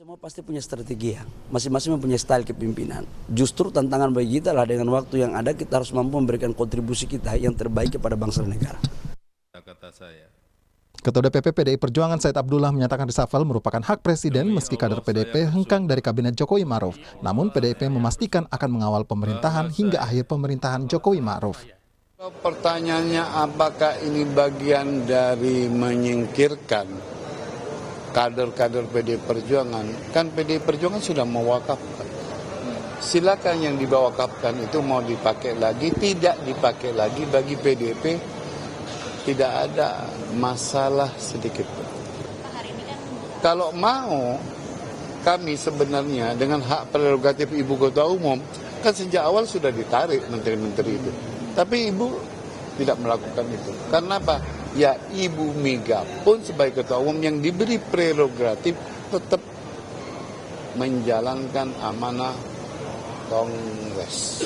Semua pasti punya strategi ya, masing-masing mempunyai style kepemimpinan. Justru tantangan bagi kita lah dengan waktu yang ada kita harus mampu memberikan kontribusi kita yang terbaik kepada bangsa dan negara. Kata saya. Ketua DPP PDI Perjuangan Said Abdullah menyatakan reshuffle merupakan hak presiden meski kader PDIP hengkang dari kabinet Jokowi Ma'ruf. Namun PDIP memastikan akan mengawal pemerintahan hingga akhir pemerintahan Jokowi Ma'ruf. Pertanyaannya apakah ini bagian dari menyingkirkan kader-kader PDI Perjuangan? Kan PDI Perjuangan sudah mewakafkan. Silakan yang diwakafkan itu mau dipakai lagi, tidak dipakai lagi, bagi PDIP tidak ada masalah sedikit pun. Kalau mau, kami sebenarnya dengan hak prerogatif Ibu Ketua Umum, kan sejak awal sudah ditarik menteri-menteri itu. Tapi Ibu tidak melakukan itu. Karena apa? Ya Ibu Mega pun sebagai Ketua Umum yang diberi prerogatif tetap menjalankan amanah Kongres.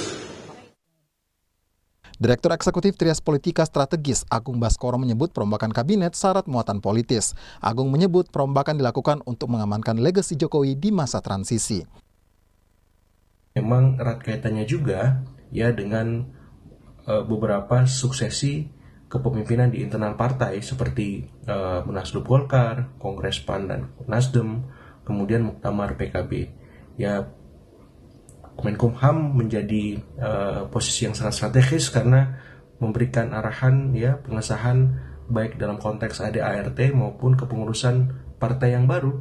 Direktur Eksekutif Trias Politika Strategis Agung Baskoro menyebut perombakan kabinet syarat muatan politis. Agung menyebut perombakan dilakukan untuk mengamankan legasi Jokowi di masa transisi. Memang erat kaitannya juga ya dengan beberapa suksesi kepemimpinan di internal partai seperti Munaslup Golkar, Kongres PAN dan Nasdem, kemudian Muktamar PKB. Ya, Menkumham menjadi posisi yang sangat strategis karena memberikan arahan ya pengesahan baik dalam konteks ADART maupun kepengurusan partai yang baru.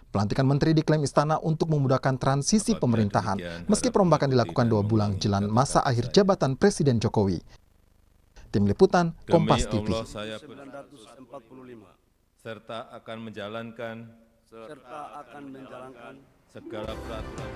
Pelantikan menteri diklaim istana untuk memudahkan transisi pemerintahan meski perombakan dilakukan 2 bulan jelang masa akhir jabatan Presiden Jokowi. Tim Liputan, Kompas TV. Demi Allah saya 945 serta akan menjalankan segala peraturan.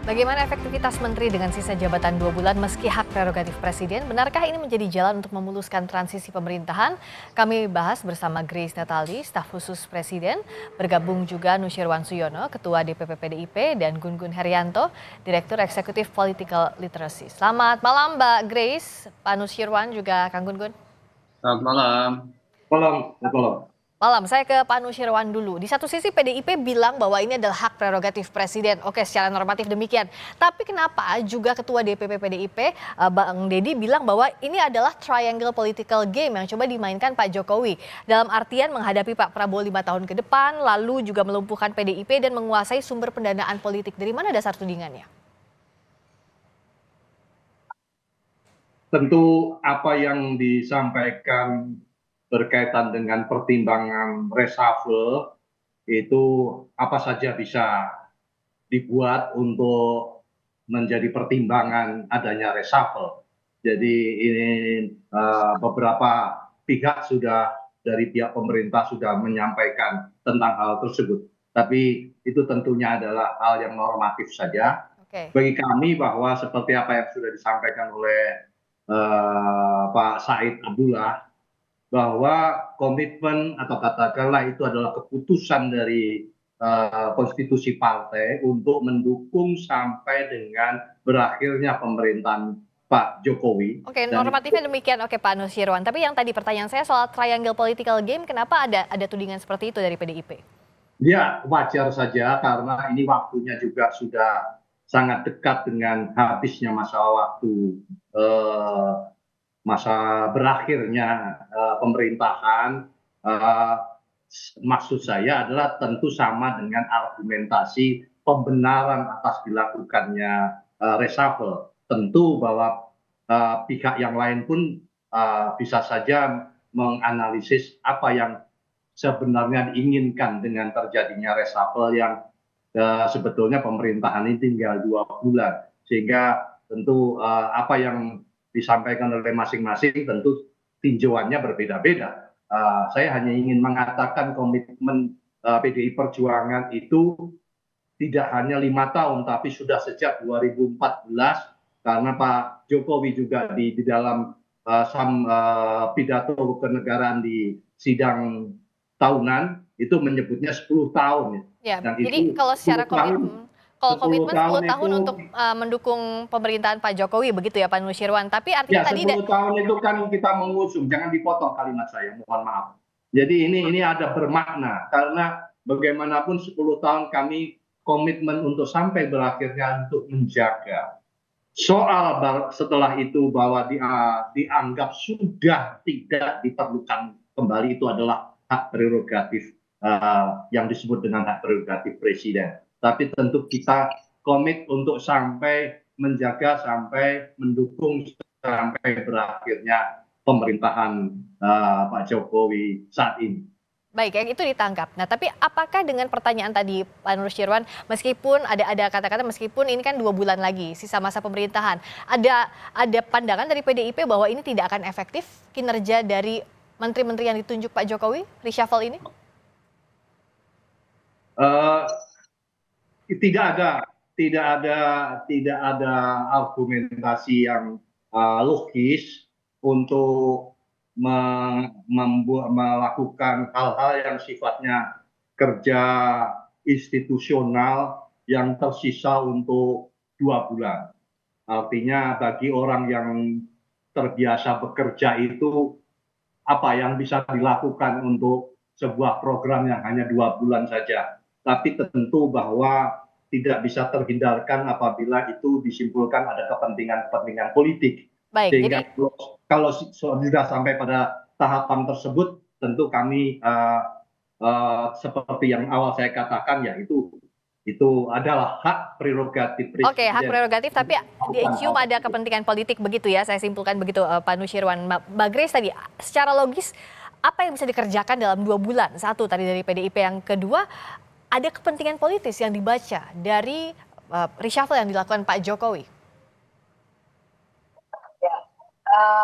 Bagaimana efektivitas menteri dengan sisa jabatan 2 bulan meski hak prerogatif presiden? Benarkah ini menjadi jalan untuk memuluskan transisi pemerintahan? Kami bahas bersama Grace Natali, staf khusus presiden. Bergabung juga Nusyirwan Suyono, ketua DPP PDIP, dan Gun-Gun Herianto, direktur eksekutif Political Literacy. Selamat malam Mbak Grace, Pak Nusyirwan juga Kang Gun-Gun. Selamat malam. Malam, saya ke Pak Nusyirwan dulu. Di satu sisi PDIP bilang bahwa ini adalah hak prerogatif presiden. Oke, secara normatif demikian. Tapi kenapa juga Ketua DPP PDIP, Bang Deddy bilang bahwa ini adalah triangle political game yang coba dimainkan Pak Jokowi. Dalam artian menghadapi Pak Prabowo 5 tahun ke depan, lalu juga melumpuhkan PDIP dan menguasai sumber pendanaan politik. Dari mana dasar tudingannya? Tentu apa yang disampaikan berkaitan dengan pertimbangan reshuffle itu apa saja bisa dibuat untuk menjadi pertimbangan adanya reshuffle. Jadi ini beberapa pihak sudah dari pihak pemerintah sudah menyampaikan tentang hal tersebut. Tapi itu tentunya adalah hal yang normatif saja. Bagi kami bahwa seperti apa yang sudah disampaikan oleh Pak Said Abdullah, bahwa komitmen atau katakanlah itu adalah keputusan dari konstitusi partai untuk mendukung sampai dengan berakhirnya pemerintahan Pak Jokowi. Oke, normatifnya demikian. Oke, Pak Nusyirwan. Tapi yang tadi pertanyaan saya soal triangle political game, kenapa ada tudingan seperti itu dari PDIP? Ya, wajar saja karena ini waktunya juga sudah sangat dekat dengan habisnya masa waktu masa berakhirnya pemerintahan. Maksud saya adalah tentu sama dengan argumentasi pembenaran atas dilakukannya reshuffle. Tentu bahwa pihak yang lain pun bisa saja menganalisis apa yang sebenarnya diinginkan dengan terjadinya reshuffle yang sebetulnya pemerintahan ini tinggal 2 bulan. Sehingga tentu apa yang disampaikan oleh masing-masing tentu tinjauannya berbeda-beda. Saya hanya ingin mengatakan komitmen PDI Perjuangan itu tidak hanya 5 tahun, tapi sudah sejak 2014, karena Pak Jokowi juga di dalam pidato kenegaraan di sidang tahunan itu menyebutnya 10 tahun. Ya, jadi kalau secara komitmen, komitmen 10 tahun untuk mendukung pemerintahan Pak Jokowi, begitu ya Pak Nusyirwan. Tapi artinya ya, tadi 10 tahun itu kan kita mengusung, jangan dipotong kalimat saya, mohon maaf. Jadi ini ada bermakna karena bagaimanapun 10 tahun kami komitmen untuk sampai berakhirnya untuk menjaga. Soal setelah itu bahwa dianggap sudah tidak diperlukan kembali, itu adalah hak prerogatif yang disebut dengan hak prerogatif presiden. Tapi tentu kita komit untuk sampai menjaga, sampai mendukung sampai berakhirnya pemerintahan Pak Jokowi saat ini. Baik, yang itu ditangkap. Nah, tapi apakah dengan pertanyaan tadi Pak Nusirwan, meskipun ada kata-kata meskipun ini kan 2 bulan lagi sisa masa pemerintahan, ada pandangan dari PDIP bahwa ini tidak akan efektif kinerja dari menteri-menteri yang ditunjuk Pak Jokowi reshuffle ini? Tidak ada argumentasi yang logis untuk melakukan hal-hal yang sifatnya kerja institusional yang tersisa untuk 2 bulan. Artinya bagi orang yang terbiasa bekerja itu, apa yang bisa dilakukan untuk sebuah program yang hanya 2 bulan saja. Tapi tentu bahwa tidak bisa terhindarkan apabila itu disimpulkan ada kepentingan politik. Baik, sehingga kalau sudah sampai pada tahapan tersebut, tentu kami seperti yang awal saya katakan, ya itu adalah hak prerogatif presiden. Oke, hak prerogatif, tapi dicium ada kepentingan politik begitu ya, saya simpulkan begitu Pak Nusirwan. Mbak Grace tadi, secara logis apa yang bisa dikerjakan dalam 2 bulan? Satu tadi dari PDIP, yang kedua ada kepentingan politis yang dibaca dari reshuffle yang dilakukan Pak Jokowi.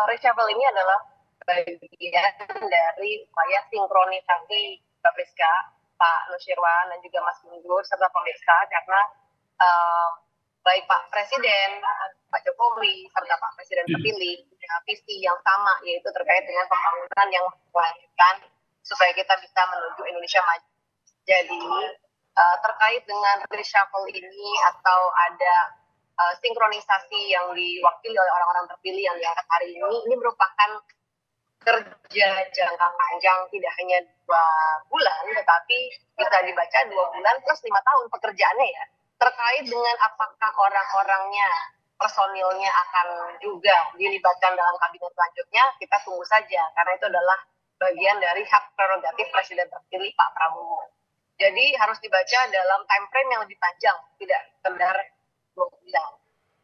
Reshuffle ini adalah bagian dari upaya sinkronisasi Mbak Priska, Pak Nusirwan, dan juga Mas Guntur, serta pemirsa, karena baik Pak Presiden, Pak Jokowi, serta Pak Presiden terpilih punya visi yang sama, yaitu terkait dengan pembangunan yang berkelanjutan supaya kita bisa menuju Indonesia maju. Jadi terkait dengan reshuffle ini atau ada sinkronisasi yang diwakili oleh orang-orang terpilih yang diangkat hari ini merupakan kerja jangka panjang, tidak hanya 2 bulan, tetapi bisa dibaca 2 bulan plus 5 tahun pekerjaannya ya. Terkait dengan apakah orang-orangnya, personilnya akan juga dilibatkan dalam kabinet selanjutnya, kita tunggu saja, karena itu adalah bagian dari hak prerogatif Presiden terpilih Pak Prabowo. Jadi harus dibaca dalam time frame yang lebih panjang, tidak sekedar 2 bulan.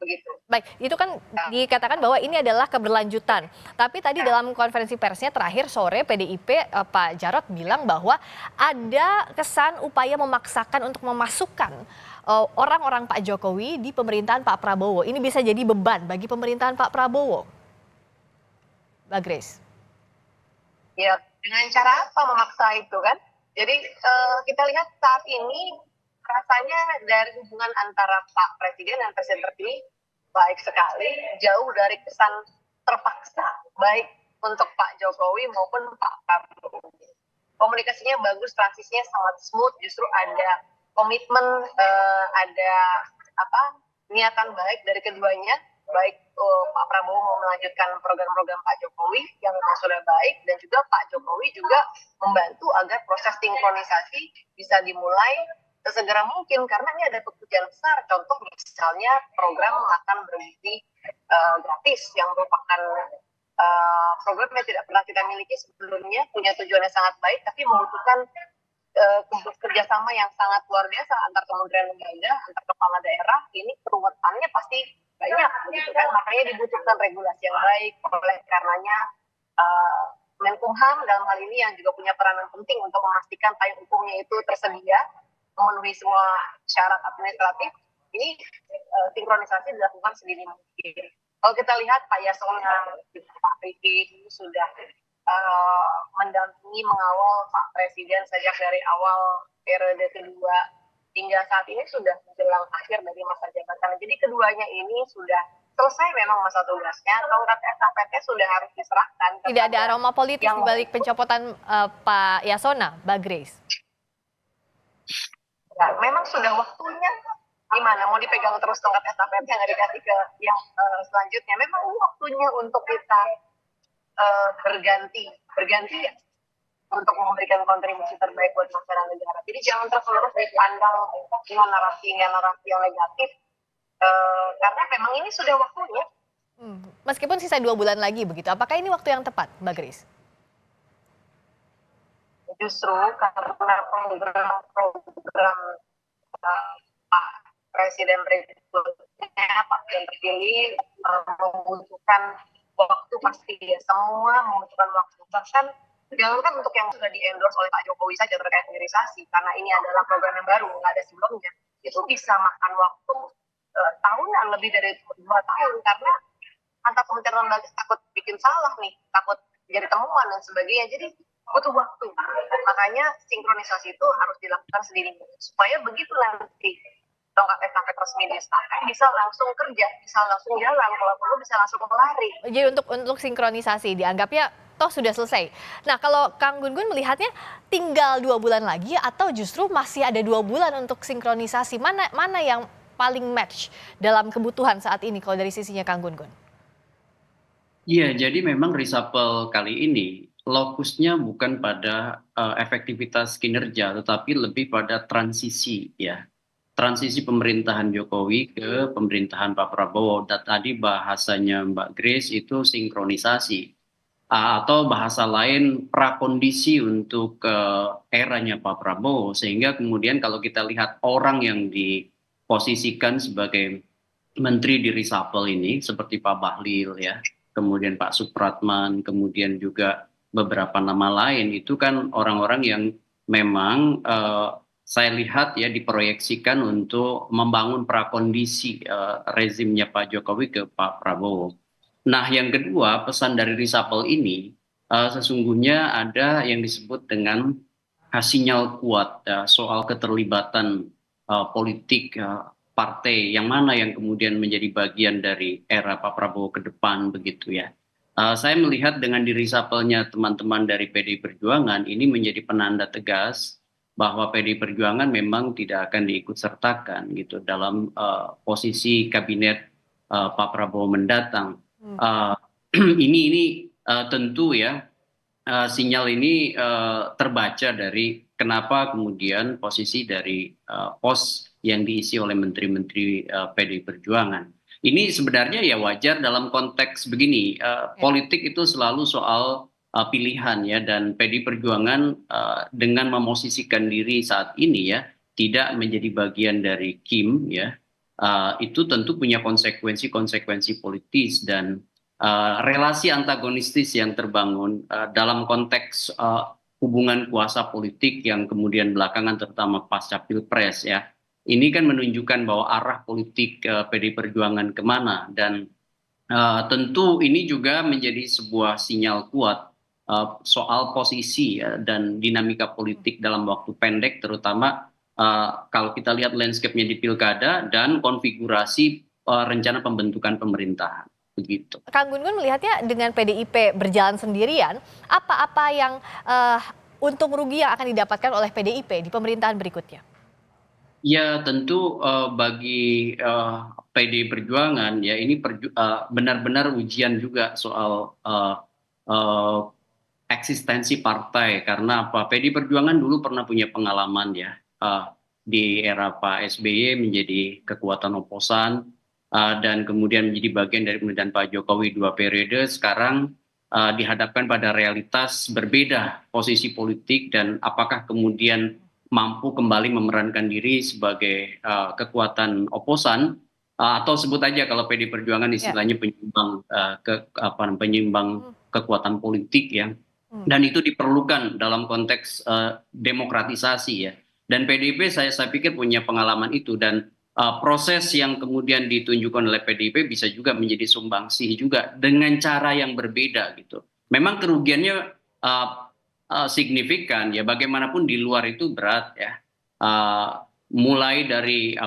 Begitu. Baik, itu kan dikatakan bahwa ini adalah keberlanjutan. Tapi tadi dalam konferensi persnya terakhir sore PDIP Pak Jarod bilang bahwa ada kesan upaya memaksakan untuk memasukkan orang-orang Pak Jokowi di pemerintahan Pak Prabowo. Ini bisa jadi beban bagi pemerintahan Pak Prabowo. Mbak Grace. Ya, dengan cara apa memaksa itu kan? Jadi kita lihat saat ini rasanya dari hubungan antara Pak Presiden dan Presiden terpilih baik sekali, jauh dari kesan terpaksa, baik untuk Pak Jokowi maupun Pak Prabowo. Komunikasinya bagus, transisinya sangat smooth, justru ada komitmen, ada niatan baik dari keduanya, baik Pak Prabowo mau melanjutkan program-program Pak Jokowi yang memang sudah baik, dan juga Pak Jokowi juga membantu agar proses sinkronisasi bisa dimulai sesegera mungkin, karena ini ada pekerjaan besar, contoh misalnya program makan bergizi gratis yang merupakan program yang tidak pernah kita miliki sebelumnya, punya tujuan yang sangat baik, tapi membutuhkan kerjasama yang sangat luar biasa antar kementerian lembaga, antar kepala daerah. Ini keruwetannya pasti banyak, begitu kan? Makanya dibutuhkan regulasi yang baik. Oleh karenanya Menkumham dalam hal ini yang juga punya peranan penting untuk memastikan payung hukumnya itu tersedia, memenuhi semua syarat administratif. Ini sinkronisasi dilakukan sedini mungkin. Kalau kita lihat Pak Yasona, Pak Riki sudah mendampingi, mengawal Pak Presiden sejak dari awal periode kedua hingga saat ini sudah menjelang akhir dari masa jabatan. Jadi keduanya ini sudah selesai memang masa tugasnya, tongkat estafetnya sudah harus diserahkan. Tidak ada aroma politis di balik pencopotan Pak Yasona, Mbak Grace? Ya, memang sudah waktunya. Gimana mau dipegang terus tongkat estafetnya, nggak dikasih ke yang selanjutnya? Memang ini waktunya untuk kita berganti ya. untuk memberikan kontribusi terbaik buat masyarakat negara. Jadi jangan terus-menerus dipandang dengan narasi yang negatif, karena memang ini sudah waktunya. Meskipun sisa 2 bulan lagi begitu, apakah ini waktu yang tepat, Mbak Grace? Justru karena program Pak Presiden berikutnya, Pak yang terpilih, membutuhkan waktu pasti ya, semua membutuhkan waktu. Bahkan jangankan untuk yang sudah di-endorse oleh Pak Jokowi saja terkait hilirisasi, karena ini adalah program yang baru, nggak ada sebelumnya, itu bisa makan waktu tahunan, lebih dari 2 tahun, karena antar kementerian lembaga takut bikin salah nih, takut jadi temuan dan sebagainya, jadi butuh waktu. Makanya sinkronisasi itu harus dilakukan sendiri, supaya begitu nanti tongkat estafet resmi diestafet bisa langsung kerja, bisa langsung jalan, kalau perlu bisa langsung lari. Jadi untuk sinkronisasi dianggapnya toh sudah selesai. Nah, kalau Kang Gun-Gun melihatnya tinggal 2 bulan lagi atau justru masih ada 2 bulan untuk sinkronisasi, mana yang paling match dalam kebutuhan saat ini kalau dari sisinya Kang Gun-Gun? Iya, jadi memang reshuffle kali ini lokusnya bukan pada efektivitas kinerja, tetapi lebih pada transisi ya. Transisi pemerintahan Jokowi ke pemerintahan Pak Prabowo. Dan tadi bahasanya Mbak Grace itu sinkronisasi. Atau bahasa lain prakondisi untuk eranya Pak Prabowo. Sehingga kemudian kalau kita lihat orang yang diposisikan sebagai menteri di reshuffle ini, seperti Pak Bahlil ya, kemudian Pak Supratman, kemudian juga beberapa nama lain, itu kan orang-orang yang memang saya lihat ya diproyeksikan untuk membangun prakondisi rezimnya Pak Jokowi ke Pak Prabowo. Nah, yang kedua, pesan dari reshuffle ini sesungguhnya ada yang disebut dengan sinyal kuat soal keterlibatan politik partai yang mana yang kemudian menjadi bagian dari era Pak Prabowo ke depan begitu ya. Saya melihat dengan di reshuffle-nya teman-teman dari PDI Perjuangan ini menjadi penanda tegas bahwa PDI Perjuangan memang tidak akan diikutsertakan gitu dalam posisi kabinet Pak Prabowo mendatang. Ini tentu ya sinyal ini terbaca dari kenapa kemudian posisi dari pos yang diisi oleh menteri-menteri PDI Perjuangan. Ini sebenarnya ya wajar dalam konteks begini, politik itu selalu soal pilihan ya, dan PDI Perjuangan dengan memosisikan diri saat ini ya tidak menjadi bagian dari Kim ya, itu tentu punya konsekuensi politis dan relasi antagonistis yang terbangun dalam konteks hubungan kuasa politik yang kemudian belakangan terutama pasca Pilpres ya. Ini kan menunjukkan bahwa arah politik PDI Perjuangan kemana, dan tentu ini juga menjadi sebuah sinyal kuat soal posisi dan dinamika politik dalam waktu pendek, terutama kalau kita lihat landscape-nya di pilkada dan konfigurasi rencana pembentukan pemerintahan. Begitu. Kang Gun-Gun melihatnya dengan PDIP berjalan sendirian, apa yang untung rugi yang akan didapatkan oleh PDIP di pemerintahan berikutnya? Ya tentu bagi PDI Perjuangan ya ini benar-benar ujian juga soal eksistensi partai, karena apa, PDI Perjuangan dulu pernah punya pengalaman ya di era Pak SBY menjadi kekuatan oposan dan kemudian menjadi bagian dari pemerintahan Pak Jokowi 2 periode. Sekarang dihadapkan pada realitas berbeda posisi politik dan apakah kemudian mampu kembali memerankan diri sebagai kekuatan oposan atau sebut aja kalau PDI Perjuangan istilahnya penyeimbang kekuatan politik ya, dan itu diperlukan dalam konteks demokratisasi ya, dan PDIP saya pikir punya pengalaman itu, dan proses yang kemudian ditunjukkan oleh PDIP bisa juga menjadi sumbangsih juga dengan cara yang berbeda gitu. Memang kerugiannya signifikan ya, bagaimanapun di luar itu berat ya, mulai dari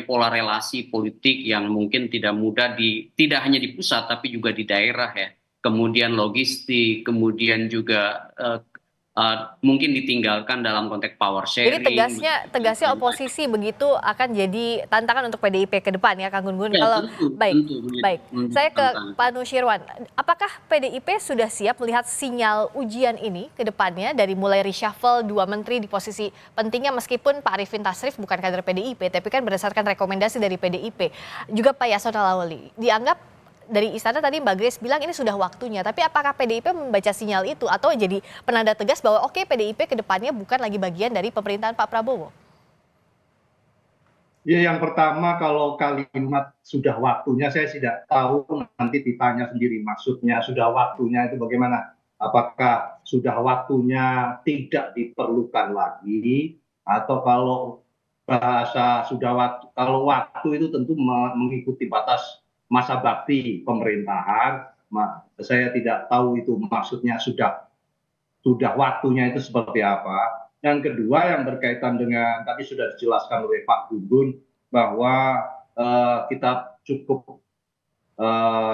pola relasi politik yang mungkin tidak mudah tidak hanya di pusat tapi juga di daerah ya, kemudian logistik, kemudian juga mungkin ditinggalkan dalam konteks power sharing. Jadi tegasnya oposisi begitu akan jadi tantangan untuk PDIP ke depan ya Kang Gun-Gun. Ya, Kalau tentu, baik, saya ke tantangan. Pak Nusirwan. Apakah PDIP sudah siap melihat sinyal ujian ini ke depannya dari mulai reshuffle 2 menteri di posisi pentingnya, meskipun Pak Arifin Tasrif bukan kader PDIP, tapi kan berdasarkan rekomendasi dari PDIP. Juga Pak Yasona Lawli dianggap dari istana tadi Mbak Grace bilang ini sudah waktunya, tapi apakah PDIP membaca sinyal itu atau jadi penanda tegas bahwa oke, PDIP ke depannya bukan lagi bagian dari pemerintahan Pak Prabowo? Ya, yang pertama kalau kalimat sudah waktunya, saya tidak tahu, nanti ditanya sendiri maksudnya sudah waktunya itu bagaimana. Apakah sudah waktunya tidak diperlukan lagi, atau kalau bahasa sudah waktu, kalau waktu itu tentu mengikuti batas masa bakti pemerintahan. Saya tidak tahu itu maksudnya sudah waktunya itu seperti apa. Yang kedua yang berkaitan dengan tadi sudah dijelaskan oleh Pak Gun-Gun bahwa kita cukup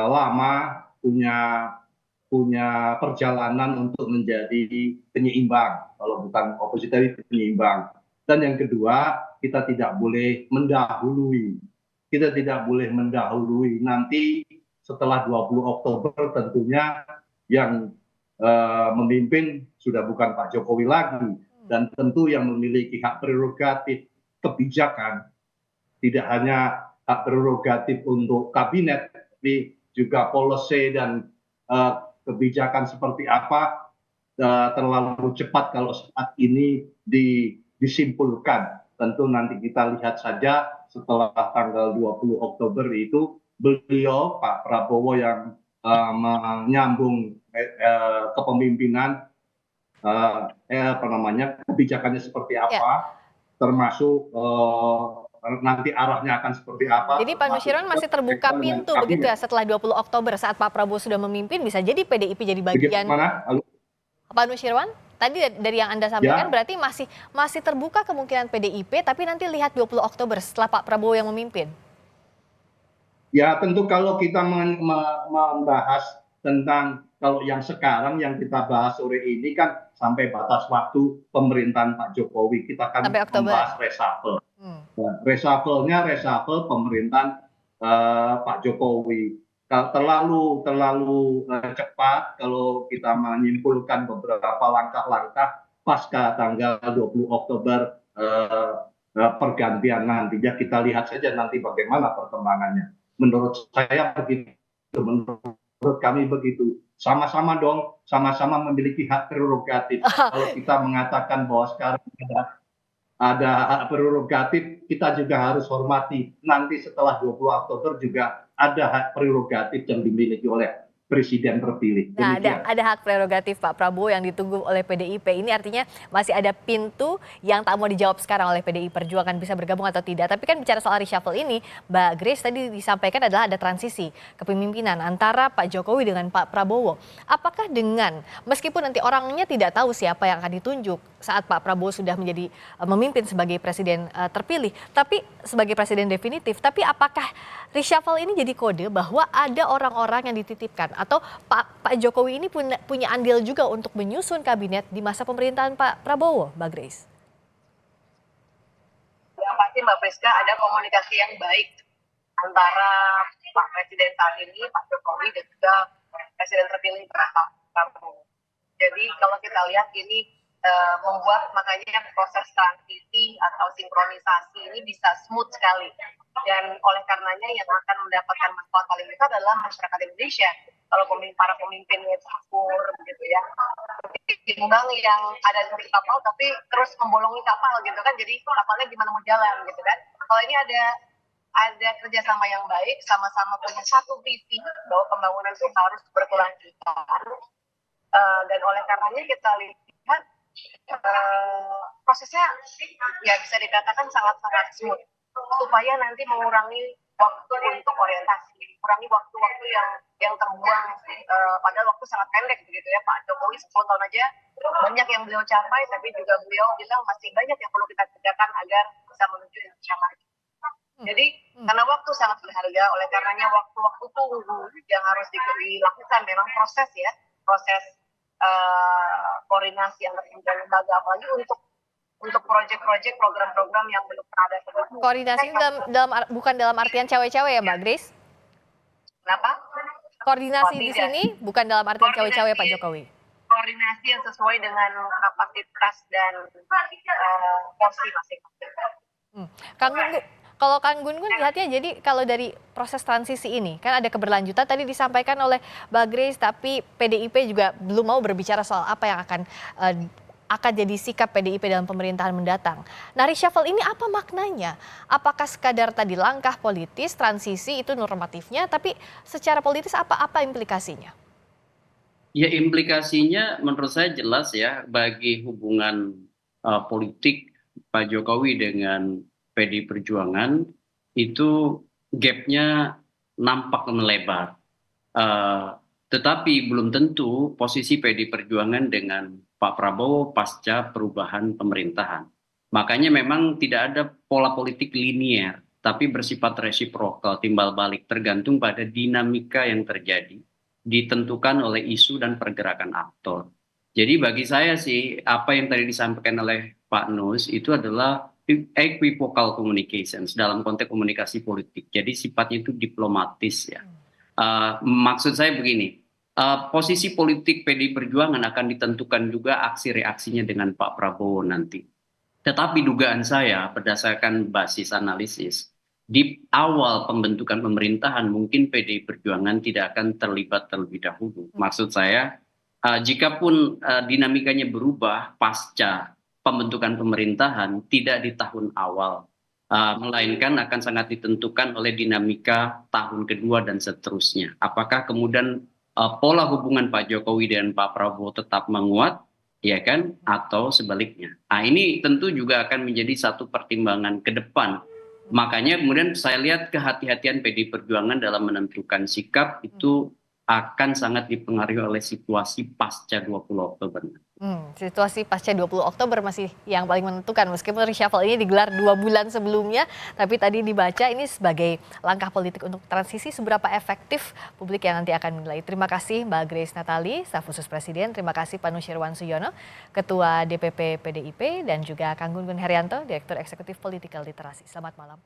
lama punya perjalanan untuk menjadi penyeimbang, kalau bukan oposisi tapi penyeimbang. Dan yang kedua, kita tidak boleh mendahului. Kita tidak boleh mendahului. Nanti setelah 20 Oktober tentunya yang memimpin sudah bukan Pak Jokowi lagi. Dan tentu yang memiliki hak prerogatif kebijakan, tidak hanya hak prerogatif untuk kabinet, tapi juga policy dan kebijakan seperti apa terlalu cepat kalau saat ini disimpulkan. Tentu nanti kita lihat saja setelah tanggal 20 Oktober itu beliau Pak Prabowo yang menyambung kepemimpinan kebijakannya seperti apa, termasuk nanti arahnya akan seperti apa. Jadi Pak Nusirwan masih terbuka pintu begitu ya setelah 20 Oktober saat Pak Prabowo sudah memimpin, bisa jadi PDIP jadi bagian. Bagaimana? Pak Nusirwan, tadi dari yang Anda sampaikan berarti masih terbuka kemungkinan PDIP, tapi nanti lihat 20 Oktober setelah Pak Prabowo yang memimpin. Ya tentu kalau kita membahas tentang kalau yang sekarang yang kita bahas sore ini kan sampai batas waktu pemerintahan Pak Jokowi, kita akan membahas reshuffle. Reshuffle-nya reshuffle pemerintahan Pak Jokowi. Terlalu cepat kalau kita menyimpulkan beberapa langkah-langkah pasca tanggal 20 Oktober pergantian nantinya. Kita lihat saja nanti bagaimana perkembangannya. Menurut saya begitu, menurut kami begitu. Sama-sama dong, sama-sama memiliki hak prerogatif. Kalau kita mengatakan bahwa sekarang ada hak prerogatif, kita juga harus hormati. Nanti setelah 20 Oktober juga ada hak prerogatif yang dimiliki oleh presiden terpilih. Nah, ada hak prerogatif Pak Prabowo yang ditunggu oleh PDIP. Ini artinya masih ada pintu yang tak mau dijawab sekarang oleh PDI Perjuangan, bisa bergabung atau tidak. Tapi kan bicara soal reshuffle ini, Mbak Grace tadi disampaikan adalah ada transisi kepemimpinan antara Pak Jokowi dengan Pak Prabowo. Apakah dengan, meskipun nanti orangnya tidak tahu siapa yang akan ditunjuk saat Pak Prabowo sudah menjadi memimpin sebagai presiden terpilih, tapi sebagai presiden definitif, tapi apakah reshuffle ini jadi kode bahwa ada orang-orang yang dititipkan atau Pak Jokowi ini punya andil juga untuk menyusun kabinet di masa pemerintahan Pak Prabowo, Mbak Grace? Yang pasti Mbak Priska, ada komunikasi yang baik antara Pak Presiden saat ini, Pak Jokowi, dan juga Presiden terpilih Pak Prabowo. Jadi kalau kita lihat ini membuat makanya proses transisi atau sinkronisasi ini bisa smooth sekali. Dan oleh karenanya yang akan mendapatkan manfaat paling besar adalah masyarakat Indonesia. Kalau para pemimpinnya campur begitu ya. Timbang yang ada di kapal tapi terus membolongi kapal gitu kan, jadi kapalnya gimana mau jalan gitu kan. Kalau ini ada kerjasama yang baik, sama-sama punya satu visi bahwa pembangunan itu harus berkelanjutan. Dan oleh karenanya kita lihat prosesnya ya bisa dikatakan sangat-sangat smooth, supaya nanti mengurangi waktu untuk orientasi, mengurangi waktu-waktu yang terbuang pada waktu sangat pendek begitu ya. Pak Jokowi 10 tahun aja banyak yang beliau capai, tapi juga beliau bilang masih banyak yang perlu kita kerjakan agar bisa menuju Indonesia maju. Jadi karena waktu sangat berharga, oleh karenanya waktu-waktu tunggu yang harus dilakukan memang proses koordinasi antar kementerian lembaga, apalagi untuk proyek-proyek program-program yang belum pernah ada sebelumnya. Koordinasi bukan dalam artian cawe-cawe ya Mbak Grace? Kenapa? Koordinasi di tidak. sini bukan dalam artian cawe-cawe Pak Jokowi. Koordinasi yang sesuai dengan kapasitas dan porsi masing-masing. Kalau Kang Gun lihatnya, jadi kalau dari proses transisi ini kan ada keberlanjutan tadi disampaikan oleh Mbak Grace, tapi PDIP juga belum mau berbicara soal apa yang akan jadi sikap PDIP dalam pemerintahan mendatang. Nah, reshuffle ini apa maknanya? Apakah sekadar tadi langkah politis, transisi itu normatifnya, tapi secara politis apa implikasinya? Ya, implikasinya menurut saya jelas ya, bagi hubungan politik Pak Jokowi dengan PDI Perjuangan itu gapnya nampak melebar. Tetapi belum tentu posisi PDI Perjuangan dengan Pak Prabowo pasca perubahan pemerintahan. Makanya memang tidak ada pola politik linier, tapi bersifat resiprokal, timbal balik, tergantung pada dinamika yang terjadi, ditentukan oleh isu dan pergerakan aktor. Jadi bagi saya sih, apa yang tadi disampaikan oleh Pak Nus itu adalah equivocal communications dalam konteks komunikasi politik. Jadi sifatnya itu diplomatis ya. Maksud saya begini, posisi politik PDI Perjuangan akan ditentukan juga aksi reaksinya dengan Pak Prabowo nanti. Tetapi dugaan saya berdasarkan basis analisis, di awal pembentukan pemerintahan mungkin PDI Perjuangan tidak akan terlibat terlebih dahulu. Maksud saya, jikapun dinamikanya berubah pasca pembentukan pemerintahan, tidak di tahun awal, melainkan akan sangat ditentukan oleh dinamika tahun kedua dan seterusnya. Apakah kemudian pola hubungan Pak Jokowi dan Pak Prabowo tetap menguat, ya kan, atau sebaliknya. Nah, ini tentu juga akan menjadi satu pertimbangan ke depan. Makanya kemudian saya lihat kehati-hatian PDI Perjuangan dalam menentukan sikap itu akan sangat dipengaruhi oleh situasi pasca 20 Oktober. Situasi pasca 20 Oktober masih yang paling menentukan, meskipun reshuffle ini digelar 2 bulan sebelumnya, tapi tadi dibaca ini sebagai langkah politik untuk transisi, seberapa efektif publik yang nanti akan menilai. Terima kasih Mbak Grace Natali, staf khusus Presiden, terima kasih Pak Nusirwan Suyono, Ketua DPP PDIP, dan juga Kang Gun Gun Herianto, Direktur Eksekutif Political Literasi. Selamat malam.